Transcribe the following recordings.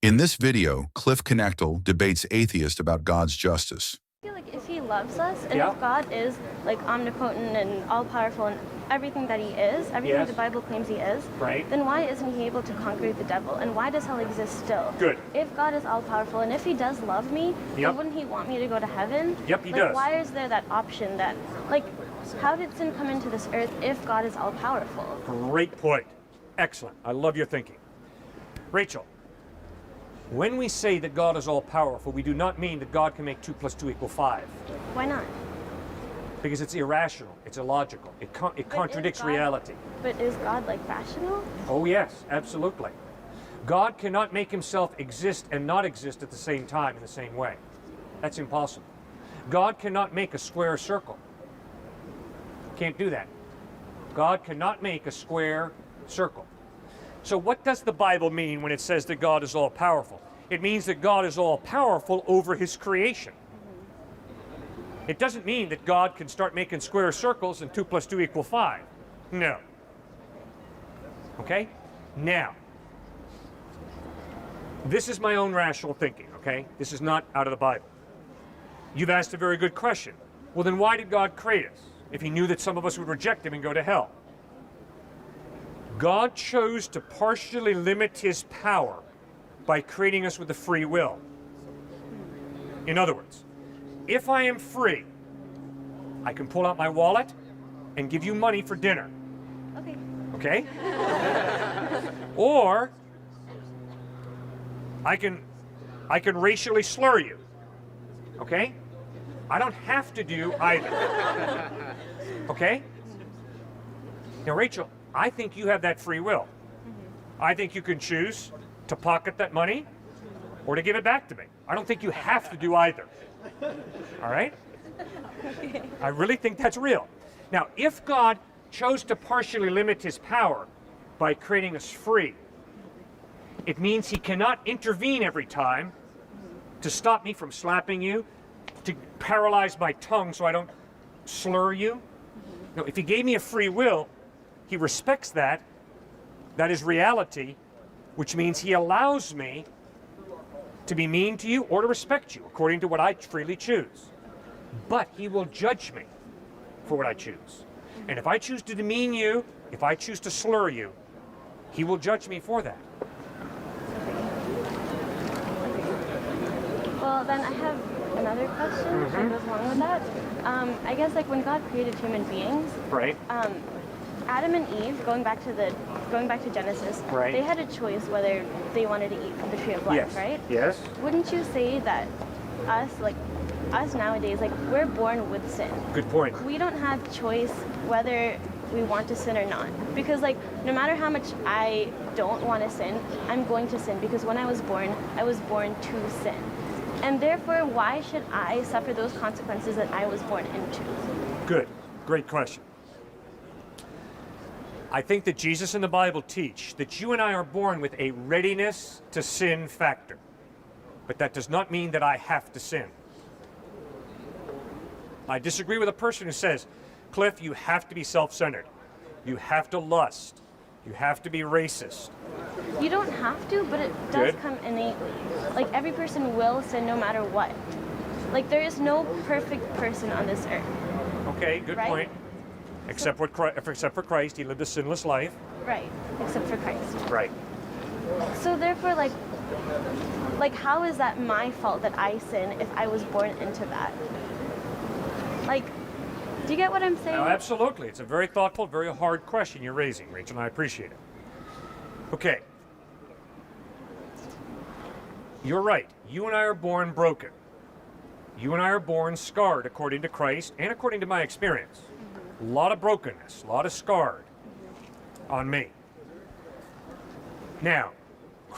In this video, Cliffe Knechtle debates atheists about God's justice. I feel like if he loves us, and Yeah. if God is like omnipotent and all-powerful and everything that he is, everything Yes. the Bible claims he is, Right. then why isn't he able to conquer the devil? And why does hell exist still? Good. If God is all-powerful, and if he does love me, Yep. then wouldn't he want me to go to heaven? Yep, he like, does. Why is there that option that, like, how did sin come into this earth if God is all-powerful? Great point. Excellent. I love your thinking. Rachel, when we say that God is all-powerful, we do not mean that God can make 2 + 2 = 5. Why not? Because it's irrational. It's illogical. It contradicts God- reality. But is God, like, rational? Oh, yes, absolutely. God cannot make himself exist and not exist at the same time in the same way. That's impossible. God cannot make a square circle. Can't do that. God cannot make a square circle. So what does the Bible mean when it says that God is all-powerful? It means that God is all-powerful over his creation. It doesn't mean that God can start making square circles and 2 + 2 = 5. No. Okay? Now, this is my own rational thinking, okay? This is not out of the Bible. You've asked a very good question. Well, then why did God create us if he knew that some of us would reject him and go to hell? God chose to partially limit his power by creating us with a free will. In other words, if I am free, I can pull out my wallet and give you money for dinner. Okay. Okay? Or I can racially slur you. Okay? I don't have to do either. Okay? Now, Rachel, I think you have that free will. I think you can choose to pocket that money or to give it back to me. I don't think you have to do either. All right? I really think that's real. Now, if God chose to partially limit his power by creating us free, it means he cannot intervene every time to stop me from slapping you, to paralyze my tongue so I don't slur you. No, if he gave me a free will, he respects that. That is reality, which means he allows me to be mean to you or to respect you according to what I freely choose. But he will judge me for what I choose. And if I choose to demean you, if I choose to slur you, he will judge me for that. Well, then I have another question that goes along with that. I guess, like, when God created human beings, Right? Adam and Eve, going back to Genesis, Right. they had a choice whether they wanted to eat from the tree of life, Yes. right? Yes. Wouldn't you say that us nowadays, like, we're born with sin? Good point. We don't have choice whether we want to sin or not. Because, like, no matter how much I don't want to sin, I'm going to sin, because when I was born to sin. And therefore, why should I suffer those consequences that I was born into? Good. Great question. I think that Jesus and the Bible teach that you and I are born with a readiness to sin factor. But that does not mean that I have to sin. I disagree with a person who says, Cliff, you have to be self-centered. You have to lust. You have to be racist. You don't have to, but it does Good. come innately. Like, every person will sin no matter what. Like, there is no perfect person on this earth. Okay, good Right. point. Except for Christ, he lived a sinless life. Right. Except for Christ. Right. So therefore, like how is that my fault that I sin if I was born into that? Like, do you get what I'm saying? No, absolutely. It's a very thoughtful, very hard question you're raising, Rachel, and I appreciate it. Okay. You're right. You and I are born broken. You and I are born scarred according to Christ and according to my experience. A lot of brokenness, a lot of scarred on me. Now,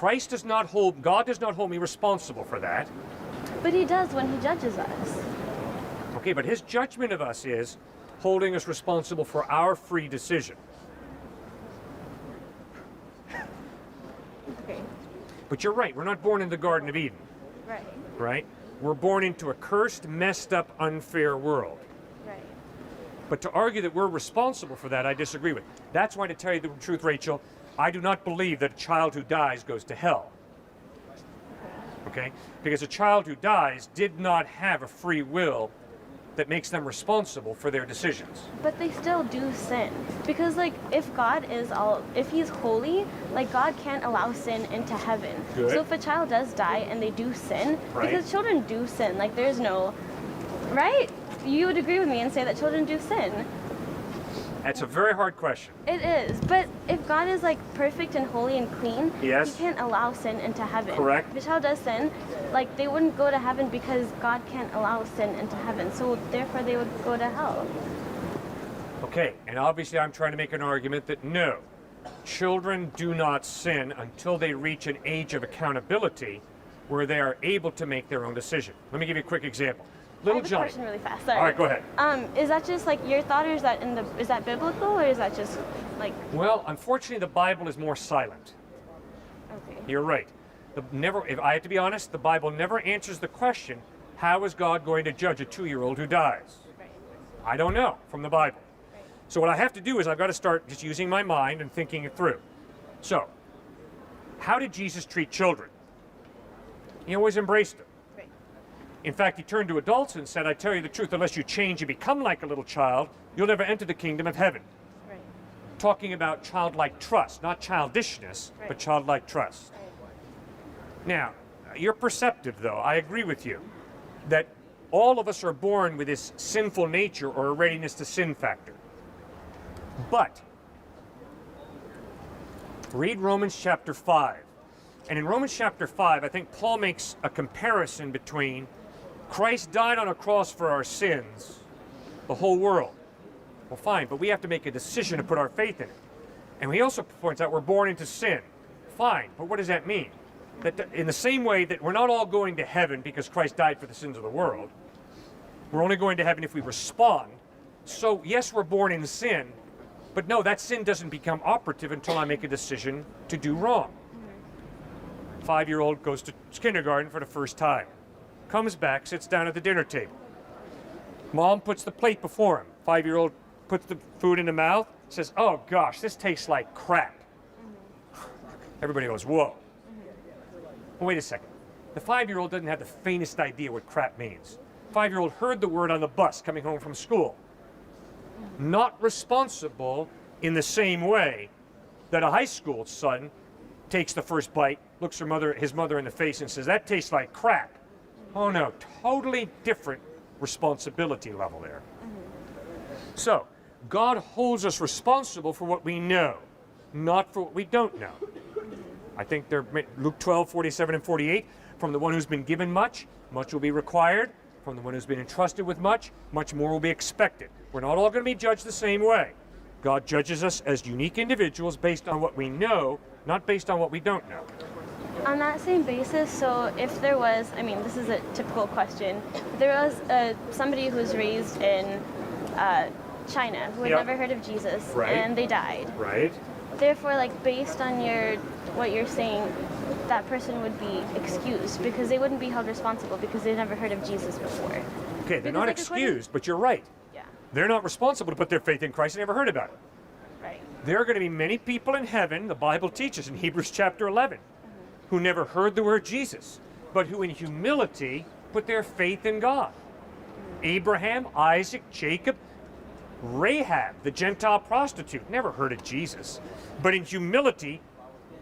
God does not hold me responsible for that. But he does when he judges us. Okay, but his judgment of us is holding us responsible for our free decision. Okay. But you're right, we're not born in the Garden of Eden, Right. right? We're born into a cursed, messed up, unfair world. Right. But to argue that we're responsible for that, I disagree with. That's why, to tell you the truth, Rachel, I do not believe that a child who dies goes to hell. Okay? Because a child who dies did not have a free will that makes them responsible for their decisions. But they still do sin. Because like if if he's holy, like God can't allow sin into heaven. Good. So if a child does die and they do sin, Right. because children do sin, like there's no, right? You would agree with me and say that children do sin. That's a very hard question. It is, but if God is like perfect and holy and clean, Yes. he can't allow sin into heaven. Correct. If a child does sin, like they wouldn't go to heaven because God can't allow sin into heaven. So therefore they would go to hell. Okay, and obviously I'm trying to make an argument that no, children do not sin until they reach an age of accountability where they are able to make their own decision. Let me give you a quick example. I Little have a Johnny. question really fast. Sorry. All right, go ahead. Is that just like your thought, or is that biblical, or is that just like? Well, unfortunately, the Bible is more silent. Okay. You're right. If I have to be honest, the Bible never answers the question, how is God going to judge a 2-year-old who dies? Right. I don't know from the Bible. Right. So what I have to do is I've got to start just using my mind and thinking it through. So, how did Jesus treat children? He always embraced them. Right. In fact, he turned to adults and said, I tell you the truth, unless you change and become like a little child, you'll never enter the kingdom of heaven. Right. Talking about childlike trust, not childishness, Right. but childlike trust. Right. Now, you're perceptive, though. I agree with you that all of us are born with this sinful nature or a readiness to sin factor. But read Romans chapter 5. And in Romans chapter 5, I think Paul makes a comparison between Christ died on a cross for our sins, the whole world. Well, fine, but we have to make a decision to put our faith in it. And he also points out we're born into sin. Fine, but what does that mean? That in the same way that we're not all going to heaven because Christ died for the sins of the world, we're only going to heaven if we respond. So yes, we're born in sin, but no, that sin doesn't become operative until I make a decision to do wrong. 5-year-old goes to kindergarten for the first time, comes back, sits down at the dinner table. Mom puts the plate before him. 5-year-old puts the food in the mouth, says, oh gosh, this tastes like crap. Everybody goes, whoa. Well, wait a second. The 5-year-old doesn't have the faintest idea what crap means. 5-year-old heard the word on the bus coming home from school. Not responsible in the same way that a high school son takes the first bite, looks his mother in the face and says, that tastes like crap. Oh no, totally different responsibility level there. So, God holds us responsible for what we know, not for what we don't know. I think they're Luke 12, 47 and 48, from the one who's been given much, much will be required. From the one who's been entrusted with much, much more will be expected. We're not all going to be judged the same way. God judges us as unique individuals based on what we know, not based on what we don't know. On that same basis, so if there was, I mean, this is a typical question, if there was somebody who was raised in China who had Yep. never heard of Jesus, Right. and they died. Right? Therefore, like based on what you're saying, that person would be excused because they wouldn't be held responsible because they never heard of Jesus before. Okay, they're Because, not like, according- excused, but you're right. Yeah, They're not responsible to put their faith in Christ and never heard about it. right. There are going to be many people in heaven, the Bible teaches in Hebrews chapter 11, who never heard the word Jesus, but who in humility put their faith in God. Abraham, Isaac, Jacob, Rahab, the Gentile prostitute, never heard of Jesus, but in humility,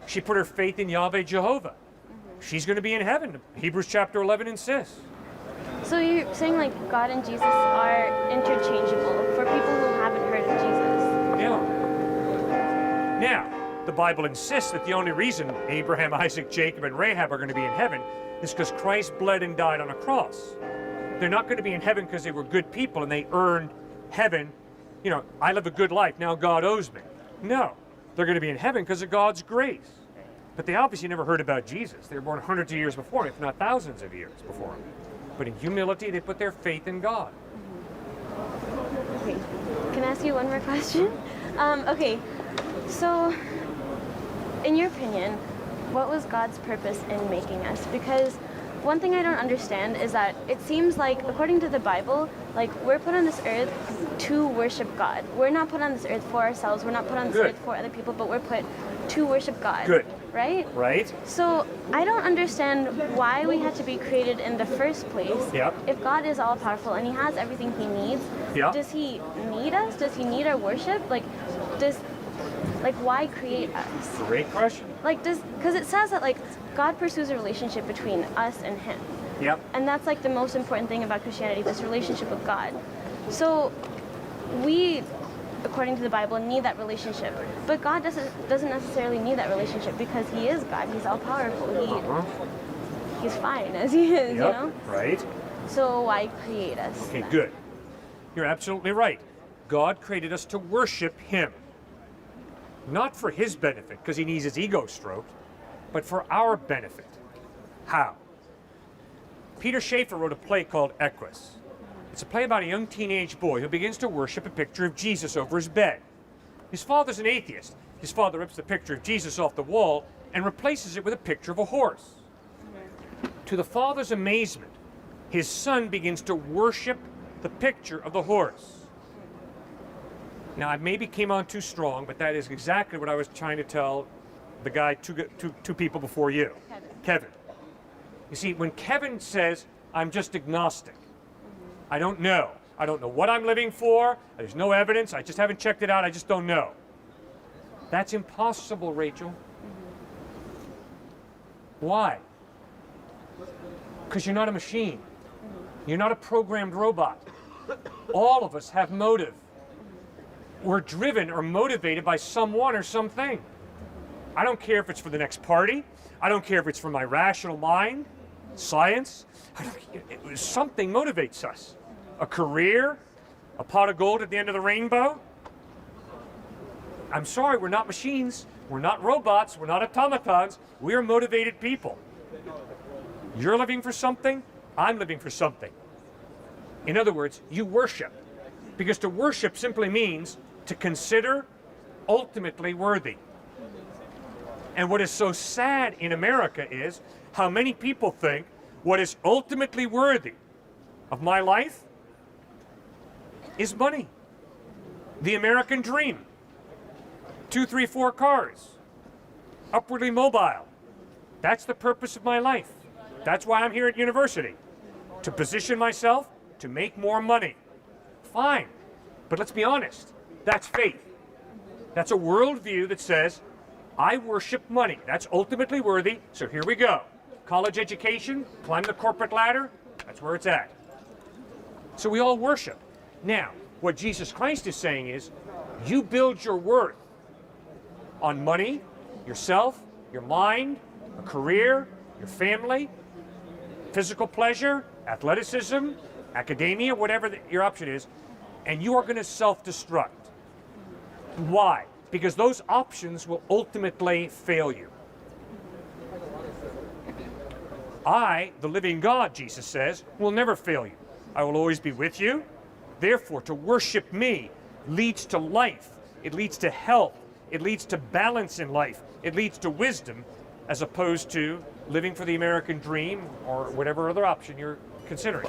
she put her faith in Yahweh Jehovah. She's going to be in heaven, Hebrews chapter 11 insists. So you're saying like God and Jesus are interchangeable for people who haven't heard of Jesus? Yeah. Now, the Bible insists that the only reason Abraham, Isaac, Jacob, and Rahab are going to be in heaven is because Christ bled and died on a cross. They're not going to be in heaven because they were good people and they earned heaven. You know, I live a good life, now God owes me. No, they're going to be in heaven because of God's grace. But they obviously never heard about Jesus. They were born hundreds of years before him, if not thousands of years before him. But in humility, they put their faith in God. Okay, can I ask you one more question? Okay, so in your opinion, what was God's purpose in making us? Because one thing I don't understand is that it seems like, according to the Bible, like we're put on this earth to worship God. We're not put on this earth for ourselves. We're not put on this Good. earth for other people, but we're put to worship God. Good. right? Right? So I don't understand why we had to be created in the first place. Yep. If God is all powerful and he has everything he needs, Yep. does he need us? Does he need our worship? Why create us? Great question. Because it says that God pursues a relationship between us and him. Yep. And that's the most important thing about Christianity, this relationship with God. So we, according to the Bible, need that relationship. But God doesn't necessarily need that relationship because he is God. He's all powerful. He's fine as he is, Yep. you know? Right. So why create us? Okay, then? good. You're absolutely right. God created us to worship him. Not for his benefit, because he needs his ego stroked, but for our benefit. How? Peter Schaeffer wrote a play called Equus. It's a play about a young teenage boy who begins to worship a picture of Jesus over his bed. His father's an atheist. His father rips the picture of Jesus off the wall and replaces it with a picture of a horse. To the father's amazement, his son begins to worship the picture of the horse. Now, I maybe came on too strong, but that is exactly what I was trying to tell the guy, two people before you. Kevin. You see, when Kevin says, I'm just agnostic, I don't know. I don't know what I'm living for. There's no evidence. I just haven't checked it out. I just don't know. That's impossible, Rachel. Why? Because you're not a machine. You're not a programmed robot. All of us have motive. We're driven or motivated by someone or something. I don't care if it's for the next party. I don't care if it's for my rational mind, science. Something motivates us. A career, a pot of gold at the end of the rainbow. I'm sorry, we're not machines. We're not robots. We're not automatons. We are motivated people. You're living for something. I'm living for something. In other words, you worship. Because to worship simply means to consider ultimately worthy. And what is so sad in America is how many people think what is ultimately worthy of my life is money. The American dream. 2, 3, 4 cars. Upwardly mobile. That's the purpose of my life. That's why I'm here at university. To position myself to make more money. Fine. But let's be honest. That's faith. That's a worldview that says, I worship money. That's ultimately worthy, so here we go. College education, climb the corporate ladder, that's where it's at. So we all worship. Now, what Jesus Christ is saying is, you build your worth on money, yourself, your mind, a career, your family, physical pleasure, athleticism, academia, whatever your option is, and you are going to self-destruct. Why? Because those options will ultimately fail you. I, the living God, Jesus says, will never fail you. I will always be with you. Therefore, to worship me leads to life. It leads to health. It leads to balance in life. It leads to wisdom, as opposed to living for the American dream or whatever other option you're considering.